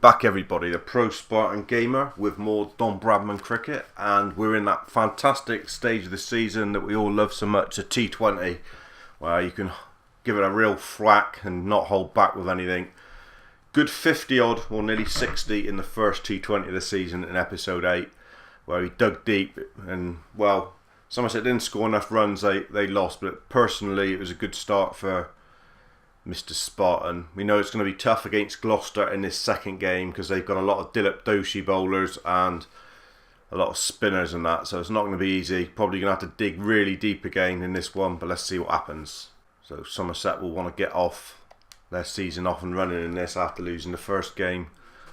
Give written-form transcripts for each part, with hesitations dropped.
Welcome back everybody, the Pro Spartan Gamer with more Don Bradman cricket, and we're in that fantastic stage of the season that we all love so much, a T20, where you can give it a real thwack and not hold back with anything. Good 50 odd, or nearly 60 in the first T20 of the season in episode 8, where we dug deep and, well, Somerset didn't score enough runs, they lost, but personally it was a good start for Mr. Spartan. We know it's going to be tough against Gloucester in this second game because they've got a lot of Doshi bowlers and a lot of spinners and that, so it's not going to be easy. Probably going to have to dig really deep again in this one, but let's see what happens. So Somerset will want to get off their season off and running in this after losing the first game.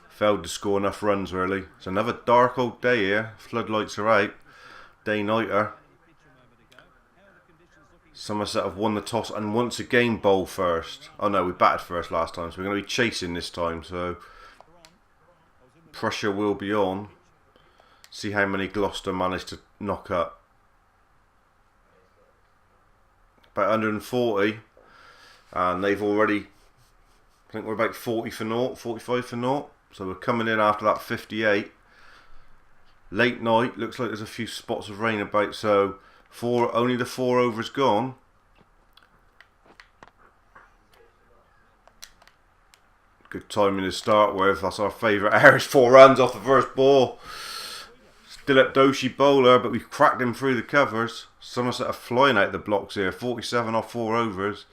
Failed to score enough runs really. It's another dark old day here. Floodlights are out. Day-nighter. Somerset have won the toss and once again bowl first. Oh no, we batted first last time, so we're going to be chasing this time, so pressure will be on. See how many Gloucester managed to knock up. About 140, and they've already, I think we're about 40 for naught, 45 for naught, so we're coming in after that 58. Late night, looks like there's a few spots of rain about, so only the 4 overs gone. Good timing to start with. That's our favourite area. 4 runs off the first ball. Still Doshi bowler, but we've cracked him through the covers. Somerset are flying out the blocks here. 47 off 4 overs.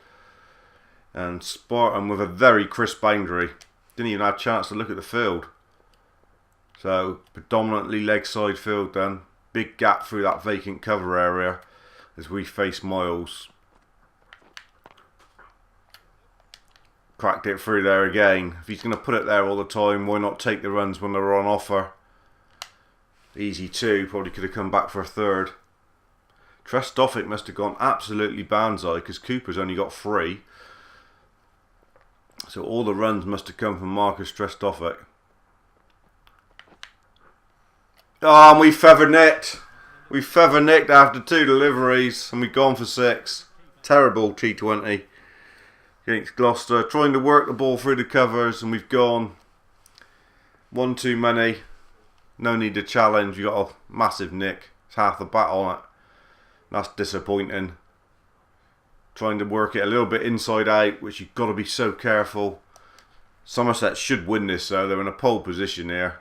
And Spartan with a very crisp boundary. Didn't even have a chance to look at the field. So predominantly leg side field then. Big gap through that vacant cover area as we face Miles. Cracked it through there again. If he's going to put it there all the time, why not take the runs when they're on offer? Easy 2, probably could have come back for a third. Trestoffic must have gone absolutely banzai because Cooper's only got 3. So all the runs must have come from Marcus Trestoffic. Oh, and we feather nicked. We feather nicked after 2 deliveries and we've gone for 6. Terrible T20 against Gloucester. Trying to work the ball through the covers and we've gone. 1 too many. No need to challenge. You got a massive nick. It's half the bat on it. That's disappointing. Trying to work it a little bit inside out, which you've got to be so careful. Somerset should win this though. They're in a pole position here.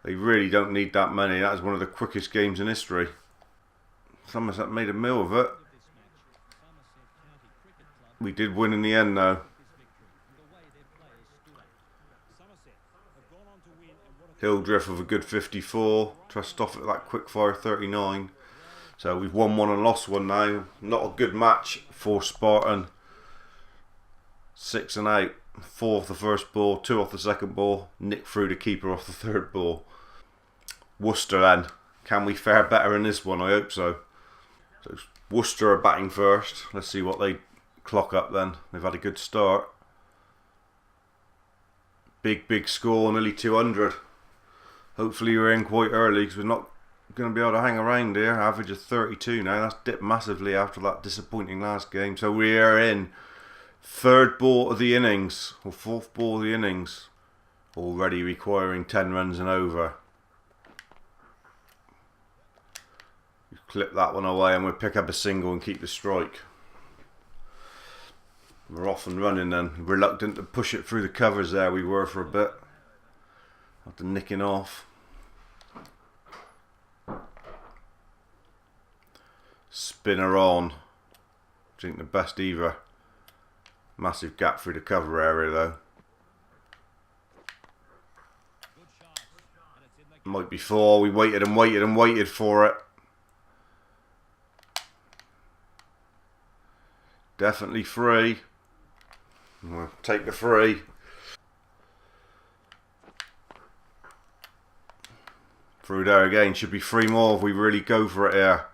They really don't need that many. That is one of the quickest games in history. Somerset made a meal of it. We did win in the end though. Hildreth with a good 54. Trestoffic that quick fire 39. So we've won 1 and lost 1 now. Not a good match for Spartan. 6 and out. 4 off the first ball, 2 off the second ball. Nick through the keeper off the third ball. Worcester then. Can we fare better in this one? I hope so. So Worcester are batting first. Let's see what they clock up then. They've had a good start. Big score, nearly 200. Hopefully we're in quite early because we're not going to be able to hang around here. Average of 32 now. That's dipped massively after that disappointing last game. So we are in 3rd ball of the innings, or 4th ball of the innings, already requiring 10 runs and over. We clip that one away and we'll pick up a single and keep the strike. We're off and running then. Reluctant to push it through the covers there, we were for a bit. After nicking off. Spinner on. Drink the best either. Massive gap through the cover area though. Might be 4. We waited and waited and waited for it. Definitely 3. We'll take the 3. Through there again. Should be 3 more if we really go for it here.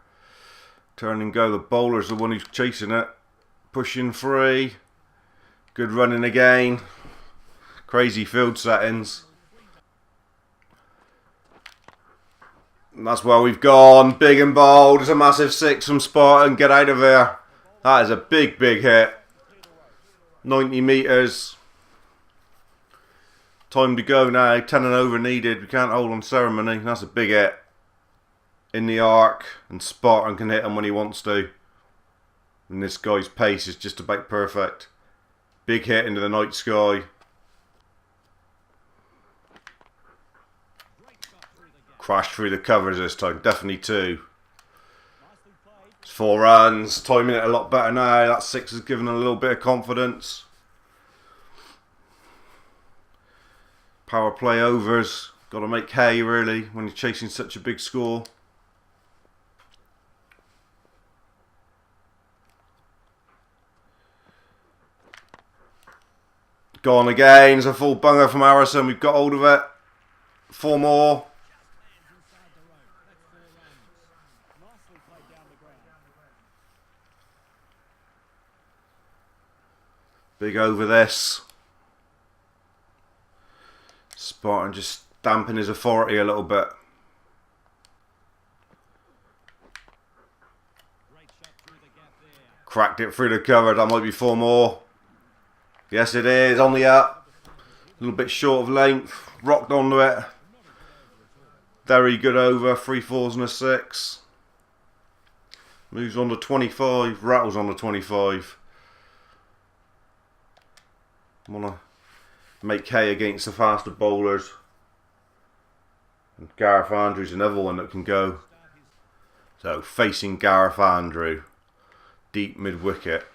Turn and go. The bowler's the one who's chasing it. Pushing 3. Good running again. Crazy field settings. And that's where we've gone. Big and bold. It's a massive 6 from Spartan. Get out of here. That is a big hit. 90 metres. Time to go now. 10 and over needed. We can't hold on ceremony. That's a big hit. In the arc. And Spartan can hit him when he wants to. And this guy's pace is just about perfect. Big hit into the night sky. Crashed through the covers this time. Definitely 2. It's 4 runs. Timing it a lot better now. That 6 has given a little bit of confidence. Power play overs. Got to make hay really when you're chasing such a big score. Gone again. It's a full bunger from Harrison. We've got hold of it. 4 more. Big over this. Spartan just damping his authority a little bit. Cracked it through the cover. That might be 4 more. Yes, it is. On the up. A little bit short of length. Rocked onto it. Very good over. 3 4s and a 6. Moves on to 25. Rattles on to 25. Want to make hay against the faster bowlers. And Gareth Andrews another one that can go. So facing Gareth Andrew. Deep mid wicket.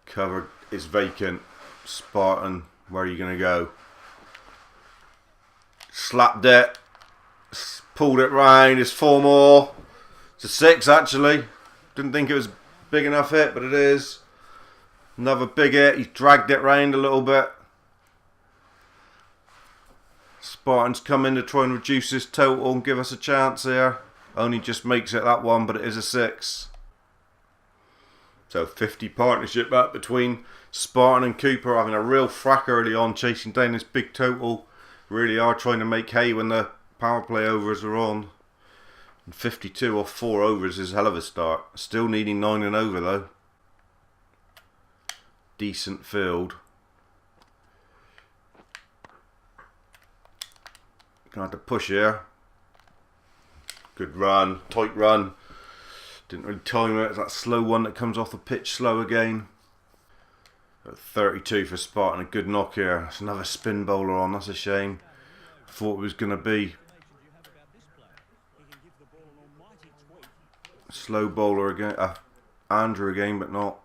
Cover is vacant. Spartan, where are you going to go? Slapped it. Pulled it round. It's 4 more. It's a 6 actually. Didn't think it was big enough hit, but it is. Another big hit. He's dragged it round a little bit. Spartan's come in to try and reduce his total and give us a chance here. Only just makes it that one, but it is a 6. So 50 partnership up between Spartan and Cooper, having a real frack early on, chasing down this big total. Really are trying to make hay when the power play overs are on. And 52 off 4 overs is a hell of a start. Still needing 9 and over though. Decent field. Gonna have to push here. Good run, tight run. Didn't really time it. It's that slow one that comes off the pitch slow again. 32 for Spartan, a good knock here. It's another spin bowler on, that's a shame. Thought it was going to be slow bowler again, Andrew again, but not.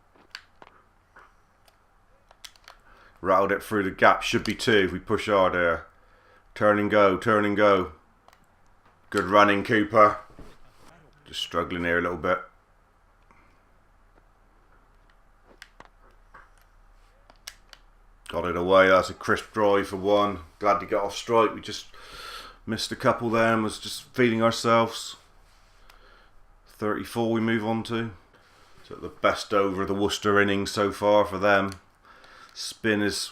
Rattled it through the gap, should be 2 if we push hard here. Turn and go, turn and go. Good running, Cooper. Just struggling here a little bit. Got it away, that's a crisp drive for 1. Glad to get off strike, we just missed a couple there and was just feeding ourselves. 34 we move on to. So the best over of the Worcester innings so far for them. Spin is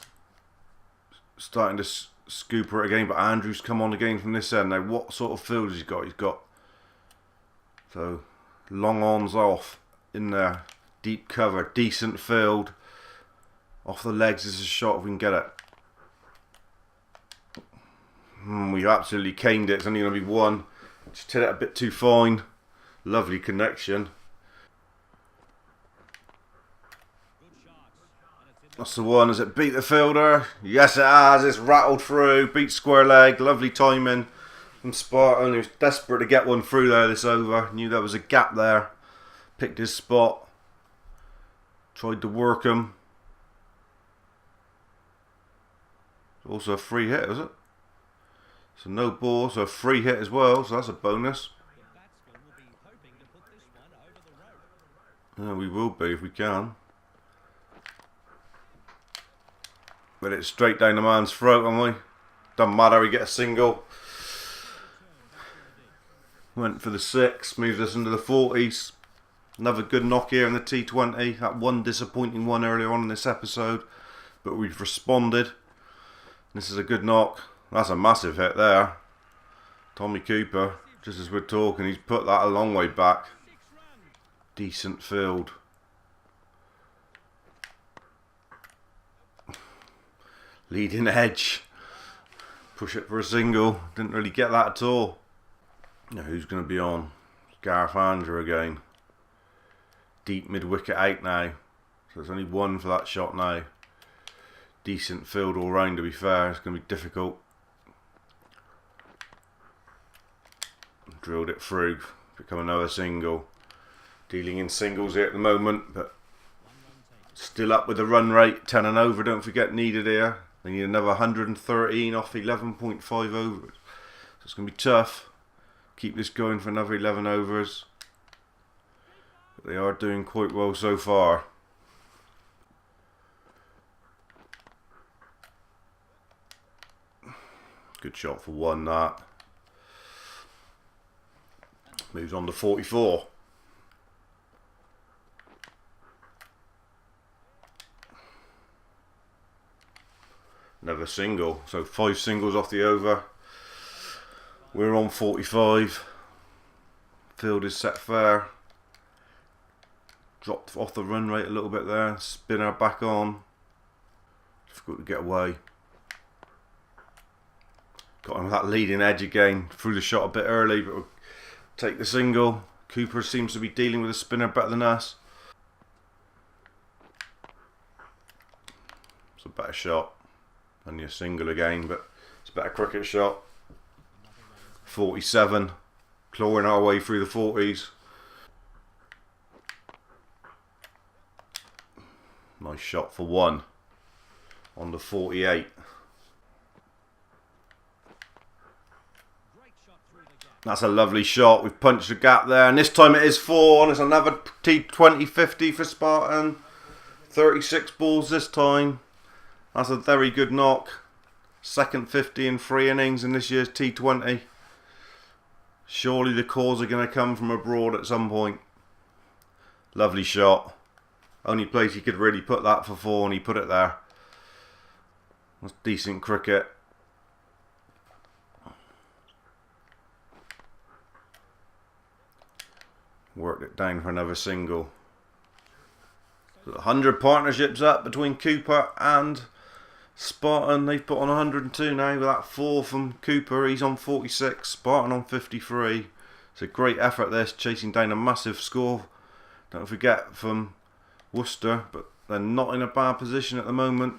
starting to scooper it again, but Andrew's come on again from this end. Now what sort of field has he got? He's got so long ons off in there, deep cover, decent field. Off the legs is a shot if we can get it. We absolutely caned it. It's only going to be 1. Just hit it a bit too fine. Lovely connection. That's the one. Has it beat the fielder? Yes, it has. It's rattled through. Beat square leg. Lovely timing from Spartan. He was desperate to get one through there this over. Knew there was a gap there. Picked his spot. Tried to work him. Also a free hit, is it? So no ball, so a free hit as well. So that's a bonus. Yeah, we will be if we can. But it's straight down the man's throat, haven't we? Doesn't matter, we get a single. Went for the 6, moved us into the 40s. Another good knock here in the T20. That one disappointing one earlier on in this episode. But we've responded. This is a good knock. That's a massive hit there. Tommy Cooper, just as we're talking, he's put that a long way back. Decent field. Leading edge. Push it for a single. Didn't really get that at all. Now who's going to be on? Gareth Andrew again. Deep mid-wicket out now. So there's only one for that shot now. Decent field all round, to be fair. It's going to be difficult. Drilled it through. Become another single. Dealing in singles here at the moment, but still up with the run rate. 10 and over, don't forget, needed here. They need another 113 off 11.5 overs. So it's going to be tough. Keep this going for another 11 overs. But they are doing quite well so far. Good shot for one, that. Moves on to 44. Another single. So 5 singles off the over. We're on 45. Field is set fair. Dropped off the run rate a little bit there. Spinner back on. Difficult to get away. Got him with that leading edge again. Threw the shot a bit early, but we'll take the single. Cooper seems to be dealing with the spinner better than us. It's a better shot. Only a single again, but it's a better cricket shot. 47. Clawing our way through the 40s. Nice shot for one. On the 48. That's a lovely shot. We've punched the gap there, and this time it is 4, and it's another T20 50 for Spartan. 36 balls this time. That's a very good knock. Second 50 in 3 innings in this year's T20. Surely the calls are going to come from abroad at some point. Lovely shot. Only place he could really put that for 4, and he put it there. That's decent cricket. Worked it down for another single. So 100 partnerships up between Cooper and Spartan. They've put on 102 now with that 4 from Cooper. He's on 46. Spartan on 53. It's a great effort this, chasing down a massive score. Don't forget, from Worcester, but they're not in a bad position at the moment.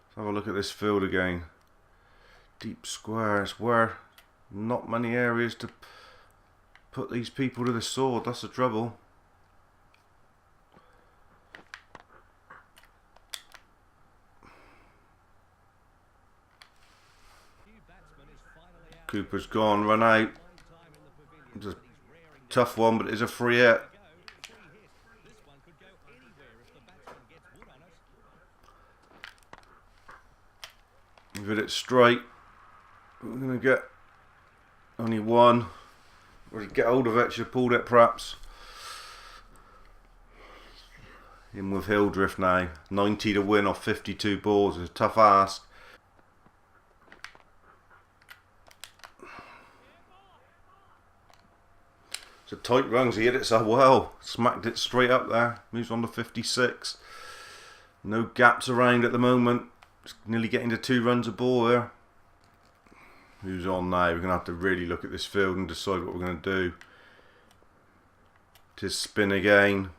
Let's have a look at this field again. Deep squares where not many areas to put these people to the sword. That's the trouble. Cooper's gone, run out. It's a tough one, but it's a free hit. We've hit it straight. We're going to get only one. Or get hold of it, should have pulled it perhaps. In with Hildreth now. 90 to win off 52 balls. It's a tough ask. It's a tight runs. He hit it so well. Smacked it straight up there. Moves on to 56. No gaps around at the moment. It's nearly getting to 2 runs a ball there. Who's on now? We're going to have to really look at this field and decide what we're going to do. Just spin again.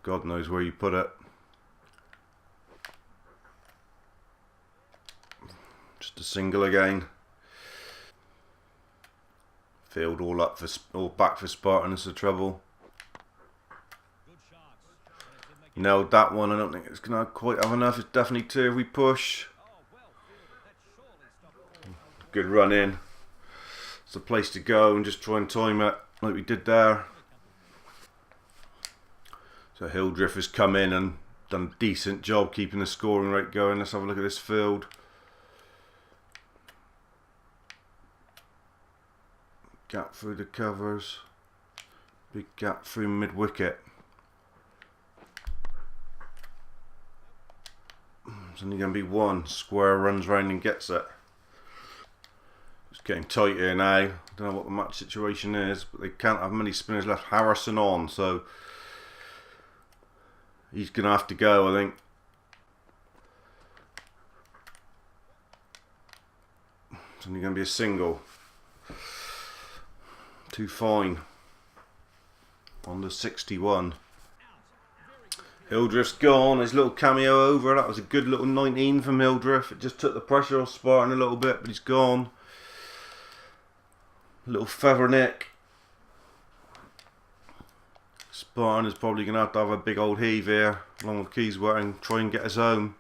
God knows where you put it. Just a single again. Field all up for all back for Spartan. Is the trouble. Nailed that one. I don't think it's going to quite have enough. It's definitely 2 if we push. Good run in. It's the place to go and just try and time it like we did there. So Hildreth has come in and done a decent job keeping the scoring rate going. Let's have a look at this field. Gap through the covers. Big gap through mid-wicket. There's only going to be one. Square runs round and gets it. It's getting tight here now. Don't know what the match situation is, but they can't have many spinners left. Harrison on, so he's going to have to go, I think. It's only going to be a single. Too fine. On the 61. Hildreth's gone. His little cameo over. That was a good little 19 from Hildreth. It just took the pressure off Spartan a little bit, but he's gone. A little feather neck. Spartan is probably going to have a big old heave here, along with Keysworth, and try and get us home.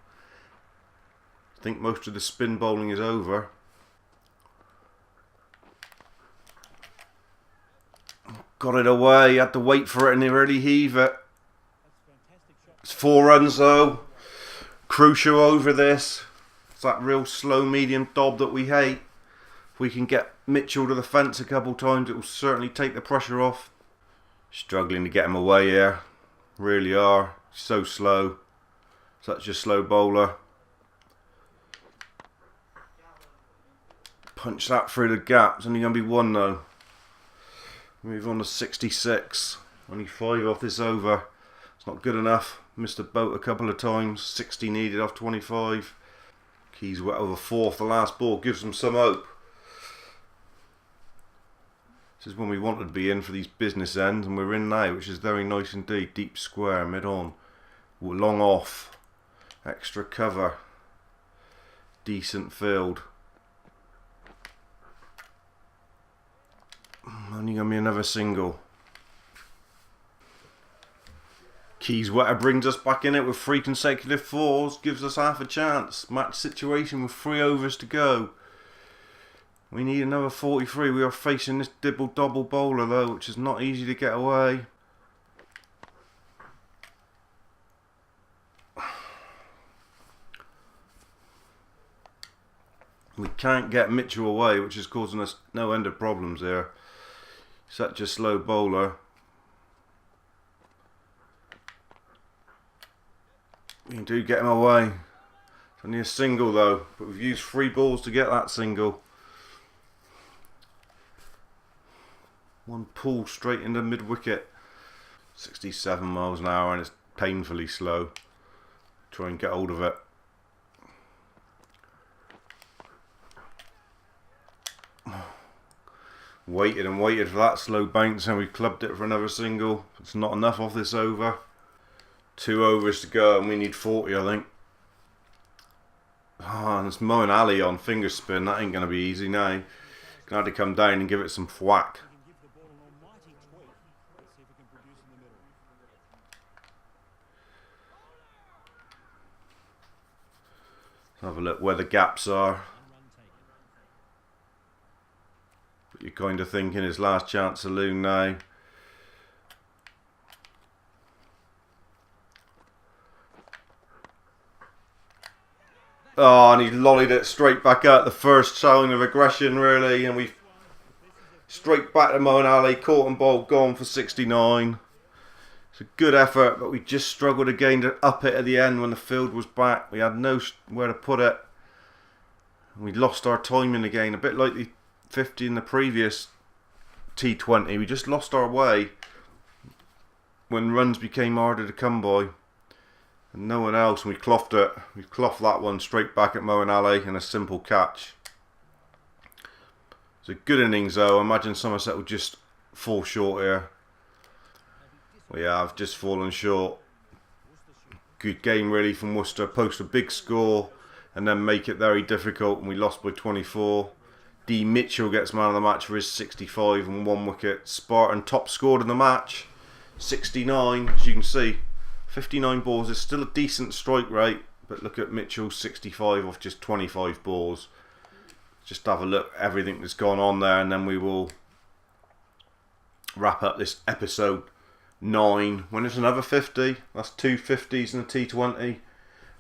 I think most of the spin bowling is over. Got it away. Had to wait for it and they really heave it. It's 4 runs though. Crucial over this. It's that real slow medium dob that we hate. If we can get Mitchell to the fence a couple times, it will certainly take the pressure off. Struggling to get him away here. Really are. So slow. Such a slow bowler. Punch that through the gap. It's only going to be 1 though. Move on to 66. Only 5 off this over. It's not good enough. Missed the boat a couple of times. 60 needed off 25. Keysworth over 4th. The last ball gives them some hope. This is when we wanted to be in for these business ends, and we're in now, which is very nice indeed. Deep square, mid on. Long off. Extra cover. Decent field. Only going to be another single. Keysworth brings us back in it with 3 consecutive 4s. Gives us half a chance. Match situation with 3 overs to go. We need another 43. We are facing this dibble-double bowler though, which is not easy to get away. We can't get Mitchell away, which is causing us no end of problems here. Such a slow bowler. We do get him away. It's only a single though, but we've used 3 balls to get that single. 1 pull straight into mid wicket. 67 miles an hour, and it's painfully slow. Try and get hold of it. Waited and waited for that slow bounce, and we clubbed it for another single. It's not enough off this over. 2 overs to go, and we need 40, I think. Oh, and it's Moeen Ali on finger spin. That ain't going to be easy now. Gonna have to come down and give it some thwack. Have a look where the gaps are. But you're kind of thinking his last chance saloon now. Oh, and he lollied it straight back out. The first showing of aggression, really. And we straight back to Moeen Ali. Caught and bowled, gone for 69. It's a good effort, but we just struggled again to up it at the end when the field was back. We had nowhere to put it. We lost our timing again, a bit like the 50 in the previous T20. We just lost our way when runs became harder to come by. And no one else, and we clothed it. We clothed that one straight back at Moeen Ali in a simple catch. It's a good innings though. I imagine Somerset will just fall short here. We have just fallen short. Good game really from Worcester. Post a big score and then make it very difficult, and we lost by 24. D. Mitchell gets man of the match for his 65 and 1 wicket. Spartan top scored in the match, 69. As you can see, 59 balls is still a decent strike rate, but look at Mitchell's 65 off just 25 balls. Just have a look at everything that's gone on there, and then we will wrap up this episode 9 when it's another 50. That's 2 50s in the T20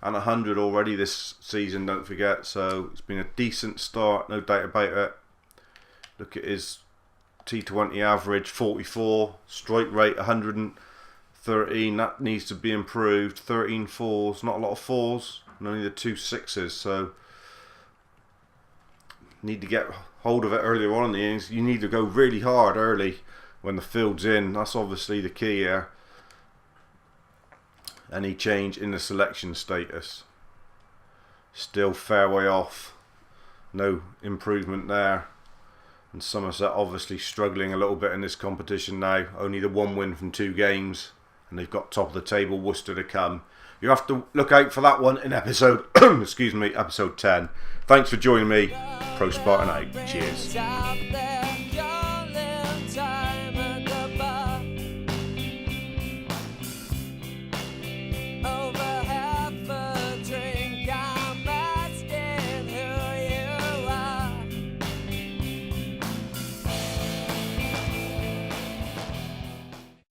and 100 already this season, don't forget. So it's been a decent start, no doubt about it. Look at his T20 average, 44, strike rate 113. That needs to be improved. 13 fours, not a lot of fours, and only the 2 6s. So need to get hold of it earlier on in the innings. You need to go really hard early when the field's in. That's obviously the key here. Any change in the selection status. Still fair way off. No improvement there. And Somerset obviously struggling a little bit in this competition now. Only the 1 win from 2 games. And they've got top of the table Worcester to come. You have to look out for that one in episode excuse me, episode 10. Thanks for joining me. Pro Spartan out. Cheers.